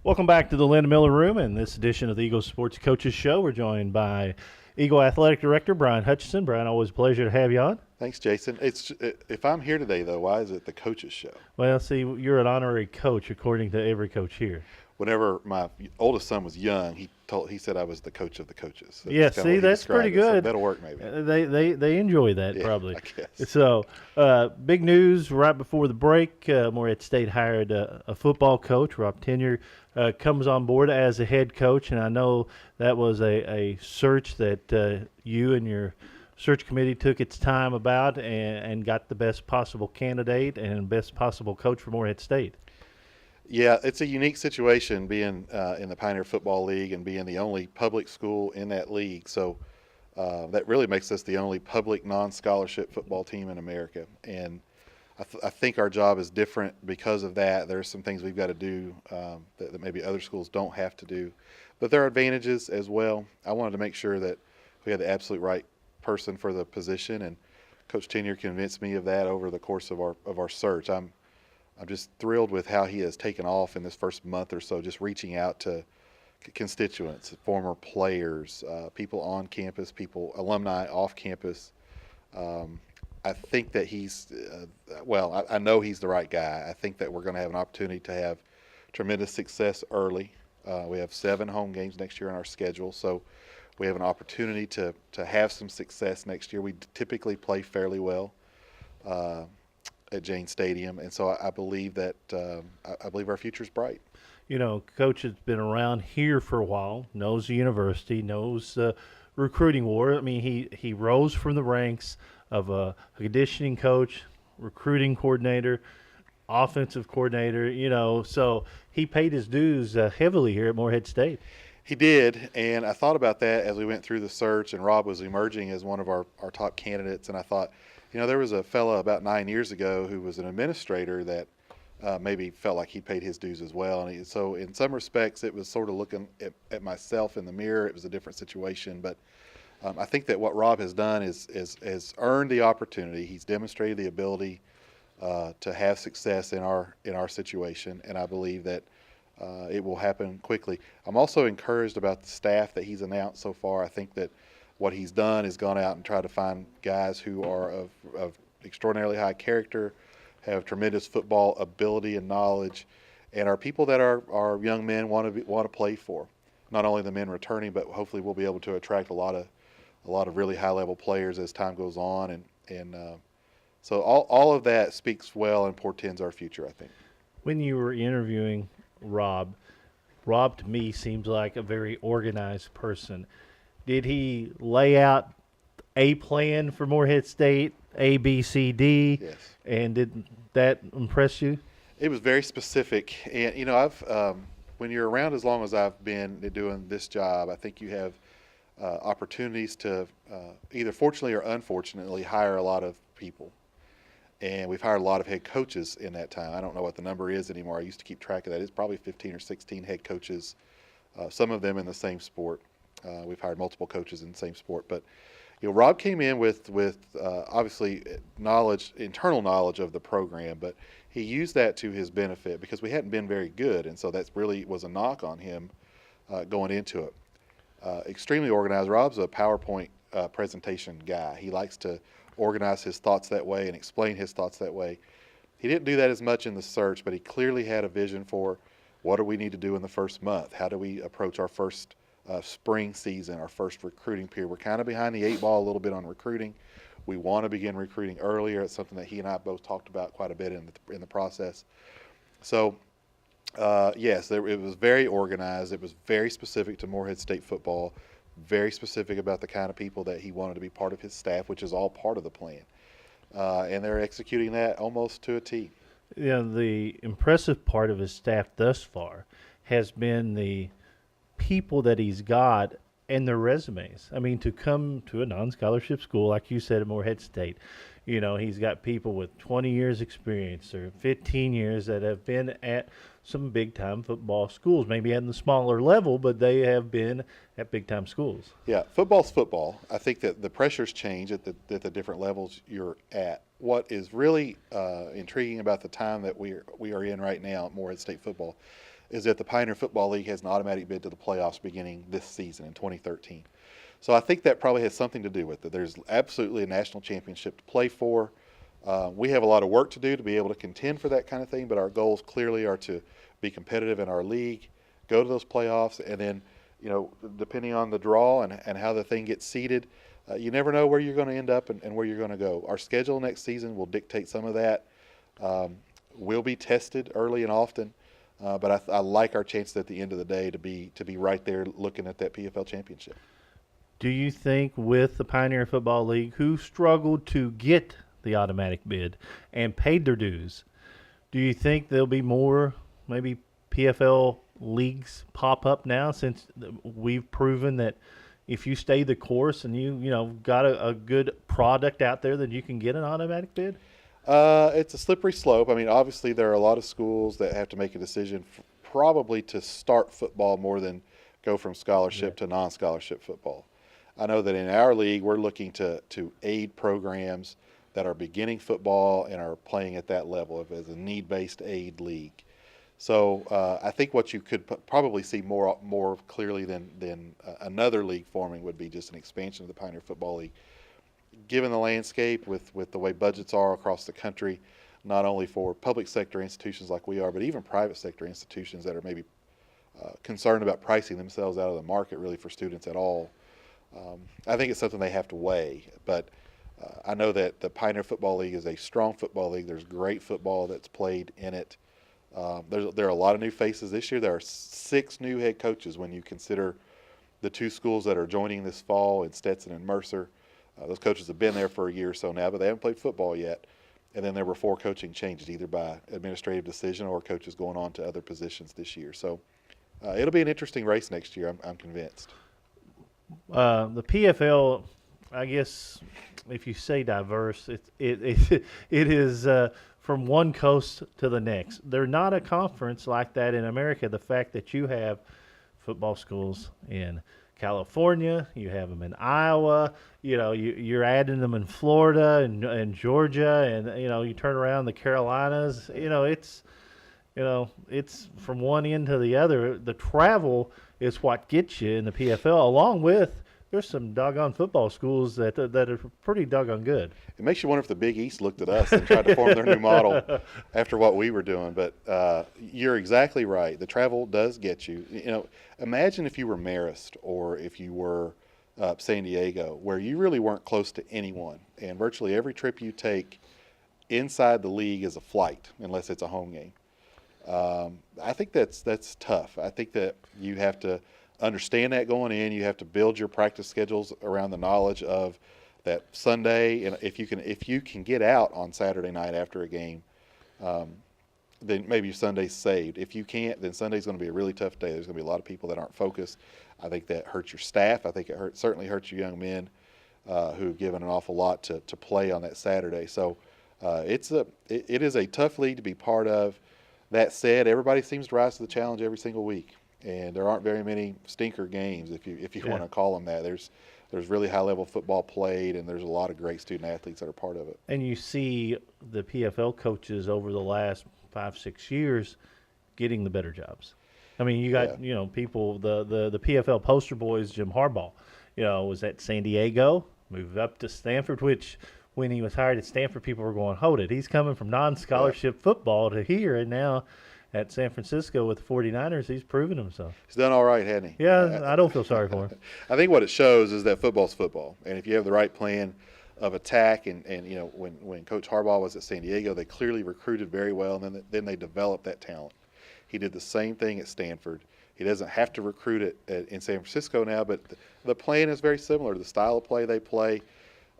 Welcome back to the Linda Miller Room. In this edition of the Eagle Sports Coaches Show, we're joined by Eagle Athletic Director Brian Hutchinson. Brian, always a pleasure to have you on. Thanks, Jason. If I'm here today, though, why is it the coaches show? Well, see, you're an honorary coach, according to every coach here. Whenever my oldest son was young, he said I was the coach of the coaches. Yeah, see, that's pretty good. So that'll work, maybe. They enjoy that, Yeah, probably. I guess. So, big news right before the break. Morehead State hired a football coach. Rob Tenyer comes on board as a head coach, and I know that was a search that you and your search committee took its time about and got the best possible candidate and best possible coach for Morehead State. Yeah, it's a unique situation being in the Pioneer Football League and being the only public school in that league. So that really makes us the only public non-scholarship football team in America. And I think our job is different because of that. There are some things we've got to do that maybe other schools don't have to do. But there are advantages as well. I wanted to make sure that we had the absolute right person for the position, and Coach Tenyer convinced me of that over the course of our search. I'm just thrilled with how he has taken off in this first month or so, just reaching out to constituents, former players, people on campus, alumni off campus. I think that he's, I know he's the right guy. I think that we're going to have an opportunity to have tremendous success early. We have 7 home games next year on our schedule, so we have an opportunity to have some success next year. We typically play fairly well at Jane Stadium, and so I believe that I believe our future is bright. You know, Coach has been around here for a while, knows the university, knows the recruiting war. I mean, he rose from the ranks of a conditioning coach, recruiting coordinator, offensive coordinator, so he paid his dues heavily here at Morehead State. He did, and I thought about that as we went through the search, and Rob was emerging as one of our top candidates, and I thought, there was a fella about 9 years ago who was an administrator that maybe felt like he paid his dues as well. And so in some respects, it was sort of looking at myself in the mirror. It was a different situation. But I think that what Rob has done is earned the opportunity. He's demonstrated the ability to have success in our situation. And I believe that it will happen quickly. I'm also encouraged about the staff that he's announced so far. I think that what he's done is gone out and tried to find guys who are of extraordinarily high character, have tremendous football ability and knowledge, and are people that our young men want to play for. Not only the men returning, but hopefully we'll be able to attract a lot of really high level players as time goes on, and so all of that speaks well and portends our future, I think. When you were interviewing Rob to me seems like a very organized person. Did he lay out a plan for Morehead State, A, B, C, D? Yes. And did that impress you? It was very specific, and I've when you're around as long as I've been doing this job, I think you have opportunities to either fortunately or unfortunately hire a lot of people, and we've hired a lot of head coaches in that time. I don't know what the number is anymore. I used to keep track of that. It's probably 15 or 16 head coaches, some of them in the same sport. We've hired multiple coaches in the same sport, but Rob came in with obviously internal knowledge of the program, but he used that to his benefit because we hadn't been very good, and so that really was a knock on him going into it. Extremely organized. Rob's a PowerPoint presentation guy. He likes to organize his thoughts that way and explain his thoughts that way. He didn't do that as much in the search, but he clearly had a vision for what do we need to do in the first month? How do we approach our first spring season, our first recruiting period? We're kind of behind the 8 ball a little bit on recruiting. We want to begin recruiting earlier. It's something that he and I both talked about quite a bit in the process. So, yes, it was very organized. It was very specific to Morehead State football, very specific about the kind of people that he wanted to be part of his staff, which is all part of the plan. And they're executing that almost to a T. The impressive part of his staff thus far has been the people that he's got and their resumes. I mean, to come to a non-scholarship school, like you said, at Morehead State, he's got people with 20 years experience or 15 years that have been at some big-time football schools, maybe at the smaller level, but they have been at big-time schools. Yeah, football's football. I think that the pressures change at the different levels you're at. What is really intriguing about the time that we are in right now at Morehead State football is that the Pioneer Football League has an automatic bid to the playoffs beginning this season in 2013. So I think that probably has something to do with it. There's absolutely a national championship to play for. We have a lot of work to do to be able to contend for that kind of thing, but our goals clearly are to be competitive in our league, go to those playoffs, and then, depending on the draw and how the thing gets seeded, you never know where you're going to end up and where you're going to go. Our schedule next season will dictate some of that. We'll be tested early and often, but I like our chances at the end of the day to be right there looking at that PFL championship. Do you think with the Pioneer Football League, who struggled to get the automatic bid and paid their dues, do you think there'll be more maybe PFL leagues pop up now, since we've proven that if you stay the course and you got a good product out there, that you can get an automatic bid? It's a slippery slope. I mean, obviously there are a lot of schools that have to make a decision probably to start football more than go from scholarship to non-scholarship football. I know that in our league we're looking to aid programs that are beginning football and are playing at that level as a need-based aid league. So I think what you could probably see more clearly than another league forming would be just an expansion of the Pioneer Football League. Given the landscape with the way budgets are across the country, not only for public sector institutions like we are, but even private sector institutions that are maybe concerned about pricing themselves out of the market really for students at all, I think it's something they have to weigh. But I know that the Pioneer Football League is a strong football league. There's great football that's played in it. There are a lot of new faces this year. There are 6 new head coaches when you consider the 2 schools that are joining this fall in Stetson and Mercer. Those coaches have been there for a year or so now, but they haven't played football yet. And then there were 4 coaching changes, either by administrative decision or coaches going on to other positions this year. So it'll be an interesting race next year, I'm convinced. The PFL, I guess, if you say diverse, it is from one coast to the next. They're not a conference like that in America. The fact that you have football schools in California, you have them in Iowa, you're adding them in Florida and Georgia, and you turn around the Carolinas. It's from one end to the other. The travel is what gets you in the PFL, along with there's some doggone football schools that are pretty doggone good. It makes you wonder if the Big East looked at us and tried to form their new model after what we were doing. But you're exactly right. The travel does get you. Imagine if you were Marist or if you were San Diego, where you really weren't close to anyone, and virtually every trip you take inside the league is a flight, unless it's a home game. I think that's tough. I think that you have to understand that going in. You have to build your practice schedules around the knowledge of that Sunday, and if you can get out on Saturday night after a game, then maybe your Sunday's saved. If you can't, then Sunday's going to be a really tough day. There's going to be a lot of people that aren't focused. I think that hurts your staff. I think it certainly hurts your young men who've given an awful lot to play on that Saturday. So it is a tough league to be part of. That said, everybody seems to rise to the challenge every single week, and there aren't very many stinker games, if you want to call them that. There's really high-level football played, and there's a lot of great student-athletes that are part of it. And you see the PFL coaches over the last 5-6 years getting the better jobs. I mean, you got people, the PFL poster boy is Jim Harbaugh. Was at San Diego, moved up to Stanford, which when he was hired at Stanford, people were going, hold it. He's coming from non-scholarship football to here, and now at San Francisco with the 49ers, he's proven himself. He's done all right, hasn't he? Yeah, I don't feel sorry for him. I think what it shows is that football's football, and if you have the right plan of attack, and when Coach Harbaugh was at San Diego, they clearly recruited very well, and then they developed that talent. He did the same thing at Stanford. He doesn't have to recruit it in San Francisco now, but the plan is very similar. The style of play they play.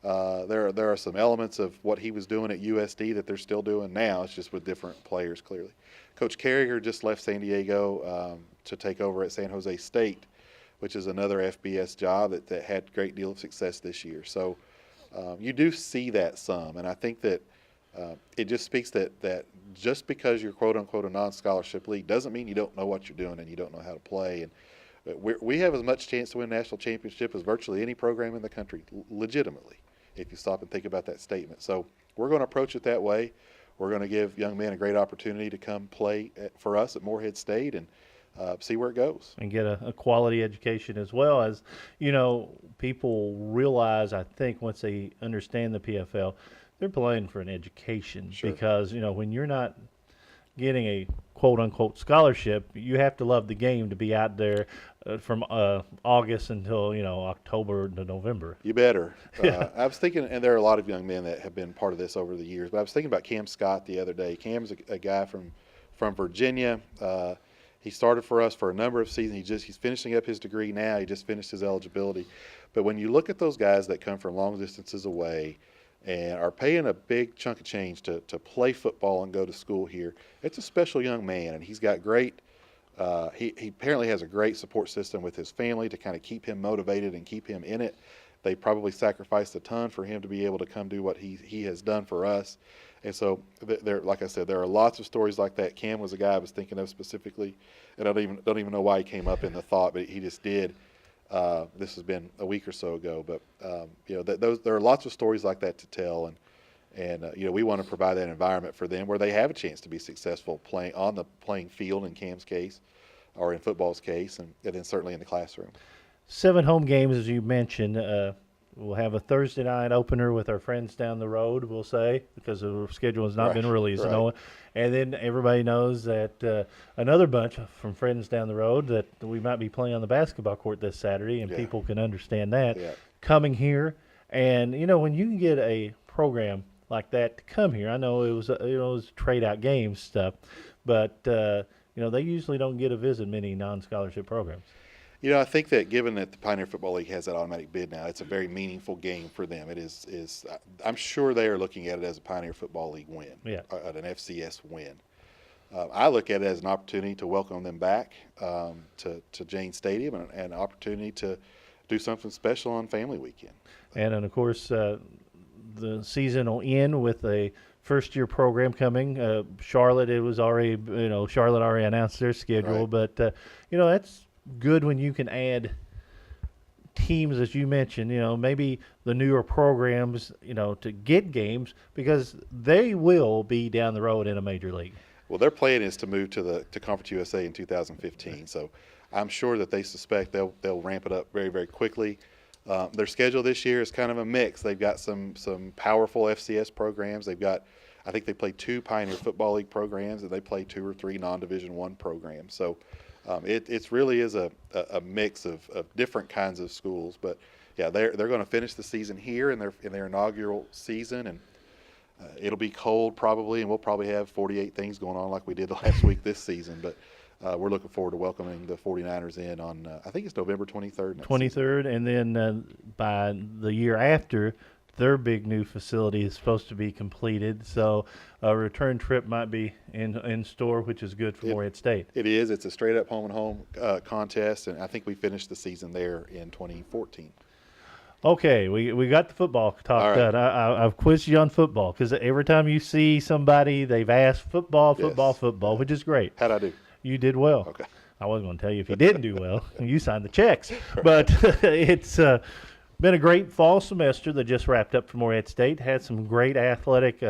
There are some elements of what he was doing at USD that they're still doing now. It's just with different players, clearly. Coach Carriger just left San Diego to take over at San Jose State, which is another FBS job that had a great deal of success this year. So you do see that some, and I think that it just speaks that just because you're quote-unquote a non-scholarship league doesn't mean you don't know what you're doing and you don't know how to play. And we have as much chance to win a national championship as virtually any program in the country, legitimately, if you stop and think about that statement. So we're going to approach it that way. we're going to give young men a great opportunity to come play for us at Morehead State and see where it goes. And get a quality education as well. As people realize, I think, once they understand the PFL, they're playing for an education. Sure. Because when you're not getting a quote unquote scholarship, you have to love the game to be out there from August until October to November. You better. Yeah. I was thinking, and there are a lot of young men that have been part of this over the years, but I was thinking about Cam Scott the other day. Cam's a guy from Virginia. He started for us for a number of seasons. He's finishing up his degree now. He just finished his eligibility. But when you look at those guys that come from long distances away and are paying a big chunk of change to play football and go to school here, it's a special young man, and he's got great. He apparently has a great support system with his family to kind of keep him motivated and keep him in it. They probably sacrificed a ton for him to be able to come do what he has done for us. And so, like I said, there are lots of stories like that. Cam was a guy I was thinking of specifically, and I don't even know why he came up in the thought, but he just did. This has been a week or so ago, but there are lots of stories like that to tell, and we want to provide that environment for them where they have a chance to be successful playing on the playing field in Cam's case, or in football's case, and then certainly in the classroom. 7 home games, as you mentioned. We'll have a Thursday night opener with our friends down the road, we'll say, because the schedule has not been released. Right. And then everybody knows that another bunch from friends down the road that we might be playing on the basketball court this Saturday, and people can understand that coming here. And, when you can get a program like that to come here, I know it was trade out game stuff, but, they usually don't get a visit many non-scholarship programs. I think that given that the Pioneer Football League has that automatic bid now, it's a very meaningful game for them. It is. I'm sure they are looking at it as a Pioneer Football League win, an FCS win. I look at it as an opportunity to welcome them back to Jane Stadium and an opportunity to do something special on Family Weekend. And of course, the season will end with a first-year program coming. Charlotte, it was already, Charlotte already announced their schedule, but that's good when you can add teams, as you mentioned, maybe the newer programs, to get games, because they will be down the road in a major league. Well, their plan is to move to Conference USA in 2015, so I'm sure that they suspect they'll ramp it up very, very quickly. Their schedule this year is kind of a mix. They've got some powerful FCS programs. I think they play 2 Pioneer Football League programs, and they play 2 or 3 non-Division I programs. So it really is a mix of different kinds of schools. But yeah, they're going to finish the season here in their inaugural season, and it'll be cold probably, and we'll probably have 48 things going on like we did last week this season. But we're looking forward to welcoming the 49ers in on I think it's November 23rd. 23rd, and then by the year after, their big new facility is supposed to be completed, so a return trip might be in store, which is good for Morehead State. It is. It's a straight-up home-and-home contest, and I think we finished the season there in 2014. Okay, we got the football talk done. I've quizzed you on football, because every time you see somebody, they've asked football, which is great. How'd I do? You did well. Okay. I wasn't going to tell you if you didn't do well. You signed the checks. But it's been a great fall semester that just wrapped up for Morehead State. Had some great athletic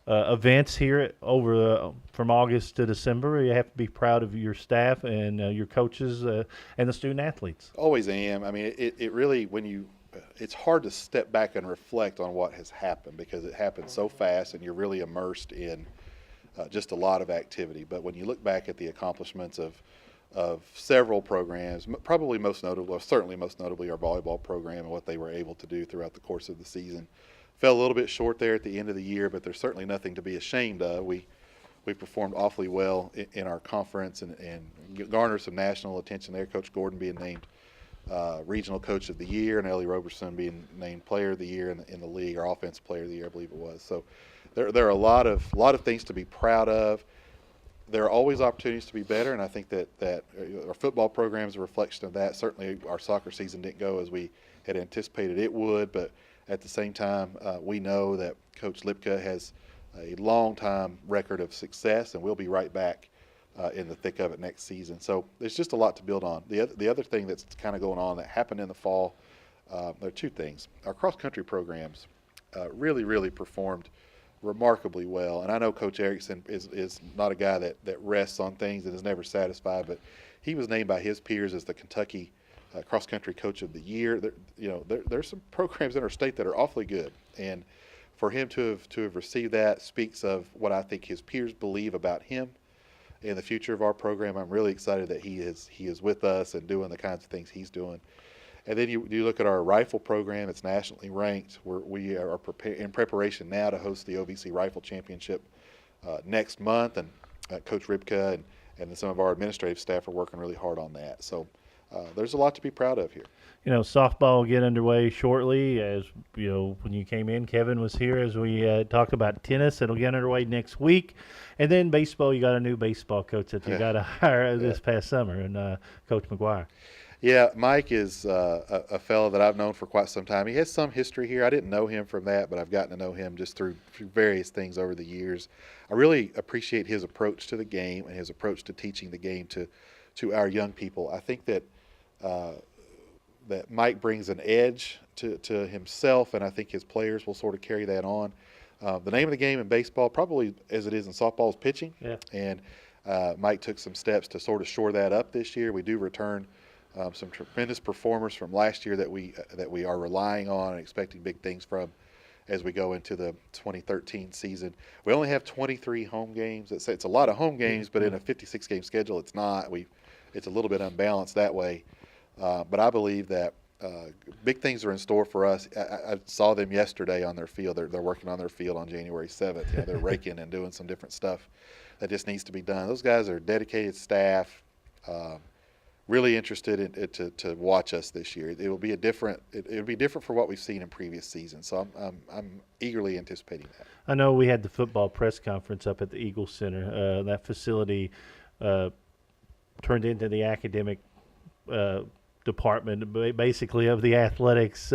events here from August to December. You have to be proud of your staff and your coaches and the student athletes. Always am. I mean, it really, it's hard to step back and reflect on what has happened, because it happened so fast and you're really immersed in just a lot of activity. But when you look back at the accomplishments of several programs, probably certainly most notably our volleyball program and what they were able to do throughout the course of the season. Fell a little bit short there at the end of the year, but there's certainly nothing to be ashamed of. We performed awfully well in our conference and garnered some national attention there. Coach Gordon being named Regional Coach of the Year, and Ellie Roberson being named Player of the Year in the league, or Offensive Player of the Year, I believe it was. So there are a lot of things to be proud of. There are always opportunities to be better, and I think that our football program is a reflection of that. Certainly our soccer season didn't go as we had anticipated it would, but at the same time, we know that Coach Lipka has a long-time record of success, and we'll be right back in the thick of it next season. So there's just a lot to build on. The other thing that's kind of going on that happened in the fall, there are 2 things. Our cross-country programs really, really performed remarkably well. And I know Coach Erickson is not a guy that rests on things and is never satisfied, but he was named by his peers as the Kentucky cross country coach of the year. There's some programs in our state that are awfully good, and for him to have received that speaks of what I think his peers believe about him and the future of our program. I'm really excited that he is with us and doing the kinds of things he's doing. And then you look at our rifle program; it's nationally ranked. We are in preparation now to host the OVC Rifle Championship next month, and Coach Ribka and then some of our administrative staff are working really hard on that. So there's a lot to be proud of here. Softball will get underway shortly. As when you came in, Kevin was here as we talked about tennis. It'll get underway next week. And then baseball, you got a new baseball coach that you got to hire this past summer, and Coach McGuire. Yeah, Mike is a fellow that I've known for quite some time. He has some history here. I didn't know him from that, but I've gotten to know him just through various things over the years. I really appreciate his approach to the game and his approach to teaching the game to our young people. I think that that Mike brings an edge to himself, and I think his players will sort of carry that on. The name of the game in baseball, probably as it is in softball, is pitching. Yeah. And Mike took some steps to sort of shore that up this year. We do return some tremendous performers from last year that we are relying on and expecting big things from as we go into the 2013 season. We only have 23 home games. It's a lot of home games, but in a 56-game schedule, it's not. It's a little bit unbalanced that way. But I believe that big things are in store for us. I saw them yesterday on their field. They're working on their field on January 7th. They're raking and doing some different stuff that just needs to be done. Those guys are dedicated staff. Really interested to watch us this year. It will be different for what we've seen in previous seasons. So I'm eagerly anticipating that. I know we had the football press conference up at the Eagle Center. That facility turned into the academic department, basically, of the athletics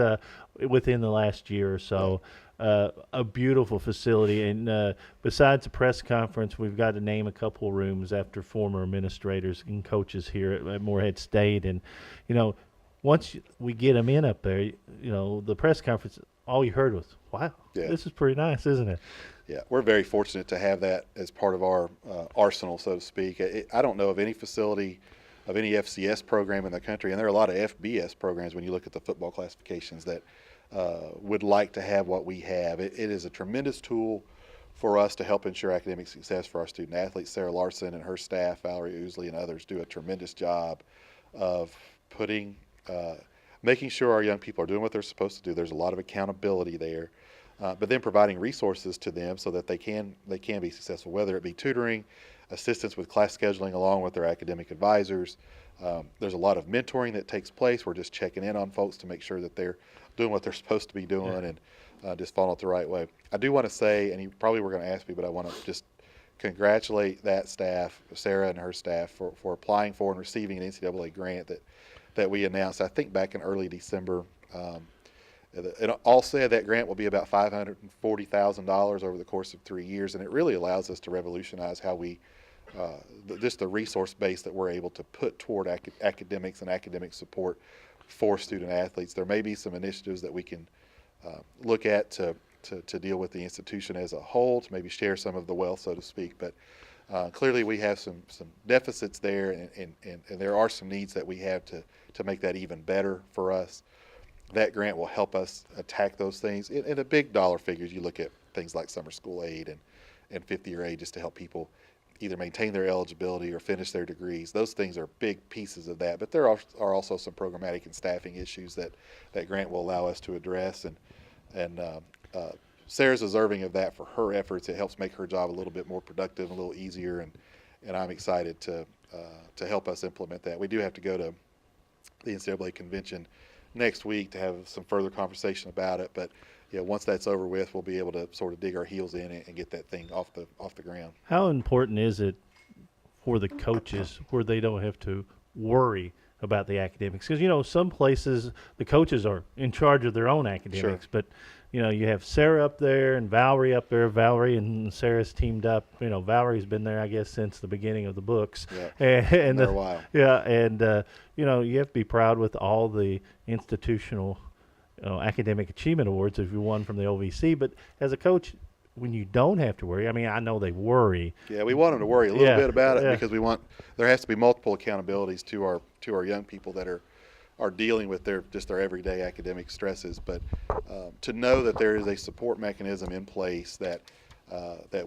within the last year or so. A beautiful facility, and besides the press conference, we've got to name a couple of rooms after former administrators and coaches here at Morehead State. And once we get them in up there, the press conference, all you heard was, "Wow, this is pretty nice, isn't it?" Yeah, we're very fortunate to have that as part of our arsenal, so to speak. I don't know of any facility of any FCS program in the country, and there are a lot of FBS programs when you look at the football classifications that would like to have what we have. It is a tremendous tool for us to help ensure academic success for our student athletes. Sarah Larson and her staff, Valerie Ousley and others, do a tremendous job of making sure our young people are doing what they're supposed to do. There's a lot of accountability there, but then providing resources to them so that they can be successful, whether it be tutoring, assistance with class scheduling along with their academic advisors. There's a lot of mentoring that takes place. We're just checking in on folks to make sure that they're doing what they're supposed to be doing and just following it the right way. I do want to say, and you probably were going to ask me, but I want to just congratulate that staff, Sarah and her staff, for applying for and receiving an NCAA grant that we announced, I think, back in early December. And all said, that grant will be about $540,000 over the course of 3 years, and it really allows us to revolutionize how we just the resource base that we're able to put toward academics and academic support for student athletes. There may be some initiatives that we can look at to deal with the institution as a whole, to maybe share some of the wealth, so to speak. But clearly we have some deficits there, and there are some needs that we have to make that even better for us. That grant will help us attack those things. In the big dollar figures, you look at things like summer school aid and fifth-year aid just to help people either maintain their eligibility or finish their degrees. Those things are big pieces of that. But there are also some programmatic and staffing issues that grant will allow us to address. And Sarah's deserving of that for her efforts. It helps make her job a little bit more productive, a little easier, and I'm excited to help us implement that. We do have to go to the NCAA convention next week to have some further conversation about it, but once that's over with, we'll be able to sort of dig our heels in and get that thing off the ground. How important is it for the coaches where they don't have to worry about the academics? Because some places the coaches are in charge of their own academics, Sure. But you have Sarah up there and Valerie up there. Valerie and Sarah's teamed up. Valerie's been there, I guess, since the beginning of the books. Yeah, and a while. Yeah, and you have to be proud with all the institutional academic achievement awards if you won from the OVC. But as a coach, when you don't have to worry. I mean, I know they worry. Yeah, we want them to worry a little Yeah, bit about it yeah. because there has to be multiple accountabilities to our young people that are dealing with their everyday academic stresses. But to know that there is a support mechanism in place that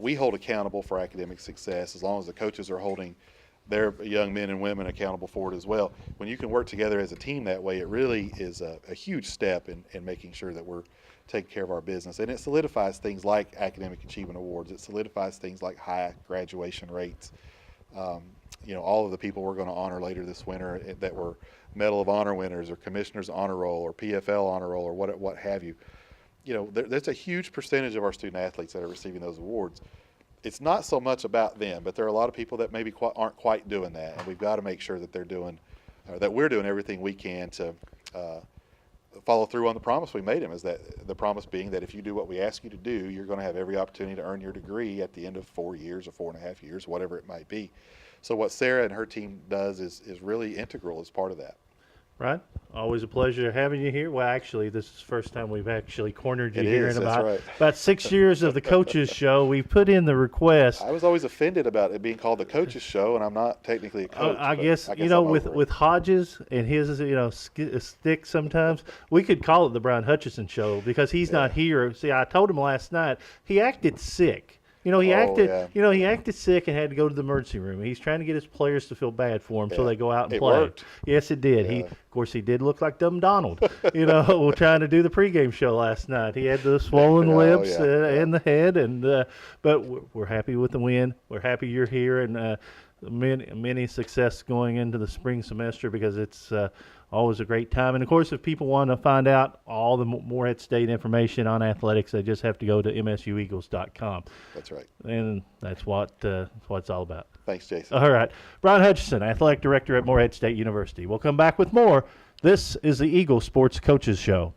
we hold accountable for academic success, as long as the coaches are holding their young men and women accountable for it as well. When you can work together as a team that way, it really is a huge step in making sure that we're taking care of our business. And it solidifies things like academic achievement awards. It solidifies things like high graduation rates. All of the people we're going to honor later this winter that were Medal of Honor winners or Commissioner's Honor Roll or PFL Honor Roll or what have you. There's a huge percentage of our student athletes that are receiving those awards. It's not so much about them, but there are a lot of people that maybe aren't quite doing that, and we've got to make sure that that we're doing everything we can to follow through on the promise we made them. Is that the promise being that if you do what we ask you to do, you're going to have every opportunity to earn your degree at the end of 4 years or 4.5 years, whatever it might be. So what Sarah and her team does is really integral as part of that. Right. Always a pleasure having you here. Well, actually, this is the first time we've actually cornered you It here is, in that's right. about 6 years of the Coaches Show. We put in the request. I was always offended about it being called the Coaches Show, and I'm not technically a coach. I guess I'm with over it. Hodges and his stick sometimes, we could call it the Brian Hutchinson Show because he's not here. See, I told him last night he acted sick. He acted sick and had to go to the emergency room. He's trying to get his players to feel bad for him so they go out and It play. worked. Yes, it did. Yeah. Of course, he did look like Dumb Donald. Trying to do the pregame show last night. He had the swollen lips and the head, but we're happy with the win. We're happy you're here, and many success going into the spring semester because it's always a great time. And, of course, if people want to find out all the Morehead State information on athletics, they just have to go to msueagles.com. That's right. And that's what it's all about. Thanks, Jason. All right. Brian Hutchinson, Athletic Director at Morehead State University. We'll come back with more. This is the Eagle Sports Coaches Show.